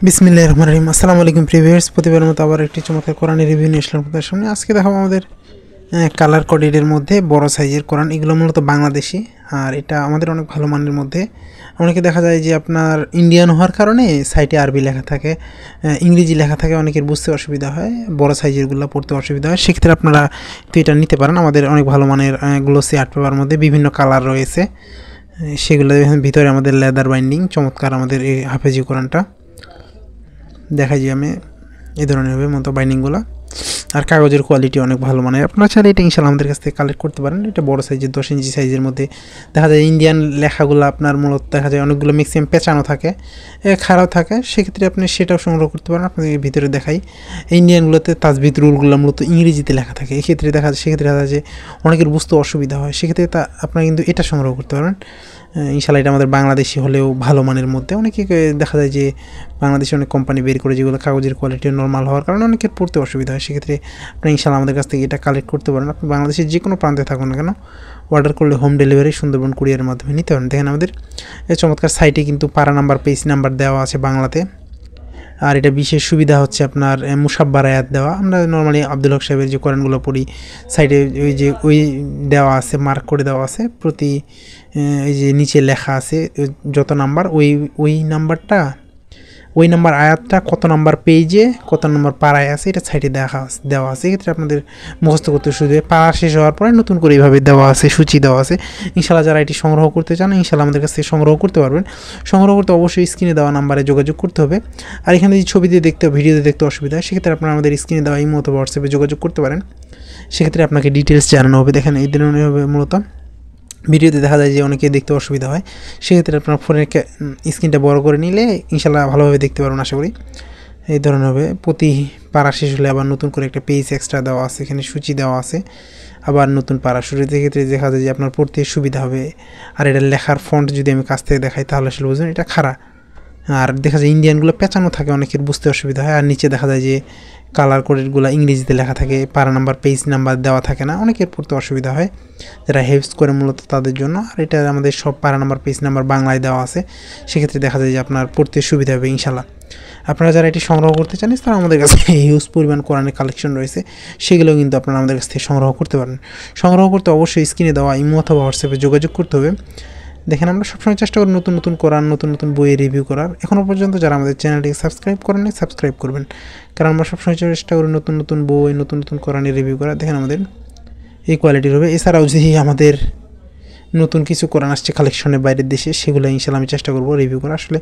বিসমিল্লাহির রহমানির রহিম। আসসালামু আলাইকুম প্রিভিউয়ার্স, প্রতিবারের মতো আবার একটি চমৎকার কোরআনের রিভিউ নিয়ে আসলাম আপনাদের সামনে। আজকে দেখাবো আমাদের কালার কোডের মধ্যে বড় সাইজের কোরআন। এগুলো মূলত বাংলাদেশি, আর এটা আমাদের অনেক ভালো মানের মধ্যে। অনেকে দেখা যায় যে আপনার ইন্ডিয়ান হওয়ার কারণে সাইটে আরবি লেখা থাকে, ইংরেজি লেখা থাকে, অনেকের বুঝতে অসুবিধা হয়, বড় সাইজেরগুলো পড়তে অসুবিধা হয়। সেক্ষেত্রে আপনারা তো এটা নিতে পারেন। আমাদের অনেক ভালো মানের গ্লোসি আর্ট পেপার মধ্যে বিভিন্ন কালার রয়েছে, সেগুলো ভিতরে আমাদের লেদার বাইন্ডিং চমৎকার। আমাদের এই হাফেজি কোরআনটা দেখাই যে আমি এই ধরনের হবে মতো বাইন্ডিংগুলো, আর কাগজের কোয়ালিটি অনেক ভালো মানের। আপনারা চাইলে এটা ইনশাল্লাহ আমাদের কাছ থেকে কালেক্ট করতে পারেন। এটা বড় সাইজের 10 ইঞ্চি সাইজের মধ্যে দেখা যায়। ইন্ডিয়ান লেখাগুলো আপনার মূলত দেখা যায় অনেকগুলো ম্যাক্সিমাম পেঁচানো থাকে, খারাপ থাকে, সেক্ষেত্রে আপনি সেটাও সংগ্রহ করতে পারেন। আপনাদের ভিতরে দেখাই ইন্ডিয়ানগুলোতে তাজবিদ রুলগুলো মূলত ইংরেজিতে লেখা থাকে, এক্ষেত্রে সেক্ষেত্রে দেখা যায় যে অনেকের বুঝতে অসুবিধা হয়, সেক্ষেত্রে আপনারা কিন্তু এটা সংগ্রহ করতে পারেন। ইনশাল্লাহ এটা আমাদের বাংলাদেশি হলেও ভালো মানের মধ্যে। অনেকে দেখা যায় যে বাংলাদেশে অনেক কোম্পানি বের করে যেগুলো কাগজের কোয়ালিটি নর্মাল হওয়ার কারণে অনেকের পড়তে অসুবিধা হয়, সেক্ষেত্রে আপনি ইনশাল্লাহ আমাদের কাছ থেকে এটা কালেক্ট করতে পারেন। আপনি বাংলাদেশের যে কোনো প্রান্তে থাকুন না কেন, অর্ডার করলে হোম ডেলিভারি সুন্দরবন কুরিয়ারের মাধ্যমে নিতে পারেন। দেখেন আমাদের এই চমৎকার সাইটে কিন্তু পারা নাম্বার, পেজ নাম্বার দেওয়া আছে বাংলাতে। আর এটা বিশেষ সুবিধা হচ্ছে আপনার মুসাব্বার আয়াত দেওয়া। আমরা নর্মালি আব্দুল হক সাহেবের যে কোরআনগুলো পড়ি, সাইডে ওই দেওয়া আছে, মার্ক করে দেওয়া আছে, প্রতি এই যে নিচে লেখা আছে যত নাম্বার, ওই নাম্বারটা, ওই নাম্বার আয়াতটা কত নাম্বার পেজে কত নাম্বার পাড়ায় আছে এটা সাইডে দেওয়া আছে। এক্ষেত্রে আপনাদের মুখস্থ করতে সুবিধা। পাড়া শেষ হওয়ার পরে নতুন করে এইভাবে দেওয়া আছে, সূচি দেওয়া আছে। ইনশাল্লাহ যারা এটি সংগ্রহ করতে চান ইনশাল্লাহ আমাদের কাছ থেকে সংগ্রহ করতে পারবেন। সংগ্রহ করতে অবশ্যই স্ক্রিনে দেওয়া নাম্বারে যোগাযোগ করতে হবে। আর এখানে যদি ছবি দিয়ে দেখতে, ভিডিওতে দেখতে অসুবিধা হয়, সেক্ষেত্রে আপনারা আমাদের স্ক্রিনে দেওয়া ইমো অথবা হোয়াটসঅ্যাপে যোগাযোগ করতে পারেন। সেক্ষেত্রে আপনাকে ডিটেলস জানানো হবে। দেখেন এই ধরনের হবে মূলত। ভিডিওতে দেখা যায় যে অনেকে দেখতে অসুবিধা হয়, সেক্ষেত্রে আপনার ফোনের স্ক্রিনটা বড় করে নিলে ইনশাল্লাহ ভালোভাবে দেখতে পারবেন আশা করি। এই ধরনের হবে। প্রতি পাড়া শেষ হলে আবার নতুন করে একটা পেজ এক্সট্রা দেওয়া আছে, এখানে সূচি দেওয়া আছে, আবার নতুন পাড়া শুরু। ক্ষেত্রে দেখা যায় যে আপনার পড়তে সুবিধা হবে। আর এটা লেখার ফন্ট যদি আমি কাছ থেকে দেখাই তাহলে আসলে বুঝবেন এটা খাড়া। আর দেখা যায় ইন্ডিয়ানগুলো পেঁচানো থাকে, অনেকের বুঝতে অসুবিধা হয়। আর নিচে দেখা যায় যে কালার কোডেরগুলো ইংরেজিতে লেখা থাকে, পারা নাম্বার, পেজ নাম্বার দেওয়া থাকে না, অনেকের পড়তে অসুবিধা হয়, যারা হেল্পস করে মূলত তাদের জন্য। আর এটা আমাদের সব পারা নাম্বার, পেজ নাম্বার বাংলায় দেওয়া আছে, সেক্ষেত্রে দেখা যায় যে আপনার পড়তে সুবিধা হবে ইনশাল্লাহ। আপনারা যারা এটি সংগ্রহ করতে চান তারা আমাদের কাছে হিউজ পরিমাণ কোরআনের কালেকশন রয়েছে, সেগুলো কিন্তু আপনারা আমাদের কাছ থেকে সংগ্রহ করতে পারেন। সংগ্রহ করতে অবশ্যই স্ক্রিনে দেওয়া ইমো অথবা হোয়াটসঅ্যাপে যোগাযোগ করতে হবে। দেখেন আমরা সবসময় চেষ্টা করি নতুন নতুন কোরআন, নতুন নতুন বইয়ের রিভিউ করার। এখনও পর্যন্ত যারা আমাদের চ্যানেলটিকে সাবস্ক্রাইব করেননি সাবস্ক্রাইব করবেন, কারণ আমরা সবসময় চেষ্টা করি নতুন নতুন বই, নতুন নতুন কোরআনের রিভিউ করার। দেখেন আমাদের এই কোয়ালিটির হবে। এছাড়াও যদি আমাদের নতুন কিছু কোরআন আসছে কালেকশনের বাইরের দেশে, সেগুলো ইনশাল্লাহ আমি চেষ্টা করবো রিভিউ করা। আসলে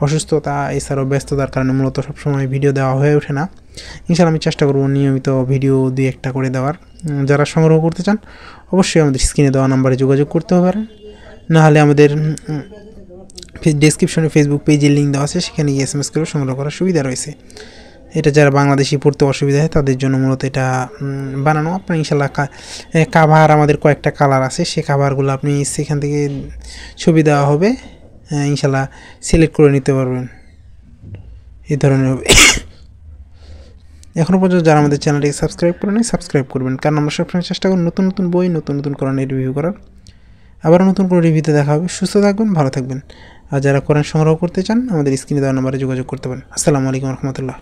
অসুস্থতা এছাড়াও ব্যস্ততার কারণে মূলত সবসময় ভিডিও দেওয়া হয়ে ওঠে না। ইনশাল্লাহ আমি চেষ্টা করবো নিয়মিত ভিডিও 2-1টা করে দেওয়ার। যারা সংগ্রহ করতে চান অবশ্যই আমাদের স্ক্রিনে দেওয়া নাম্বারে যোগাযোগ করতে পারেন, নাহলে আমাদের ডেসক্রিপশনে ফেসবুক পেজের লিঙ্ক দেওয়া আছে, সেখানে গিয়ে SMS করে সংগ্রহ করার সুবিধা রয়েছে। এটা যারা বাংলাদেশি পড়তে অসুবিধা হয় তাদের জন্য মূলত এটা বানানো। আপনার ইনশাল্লাহ কাভার আমাদের কয়েকটা কালার আছে, সেই কাভারগুলো আপনি সেখান থেকে ছবি দেওয়া হবে, ইনশাল্লাহ সিলেক্ট করে নিতে পারবেন। এই ধরনের হবে। এখনও পর্যন্ত যারা আমাদের চ্যানেলটিকে সাবস্ক্রাইব করেন সাবস্ক্রাইব করবেন, কারণ আমরা সবসময় চেষ্টা করি নতুন নতুন বই, নতুন নতুন কোরআনের রিভিউ করার। আবার নতুন করে রিভিউতে দেখা হবে। সুস্থ থাকবেন, ভালো থাকবেন। আর যারা কোরআন সংগ্রহ করতে চান আমাদের স্ক্রিনে দেওয়া নাম্বারে যোগাযোগ করতে পারেন। আসসালামু আলাইকুম রহমতুল্লাহ।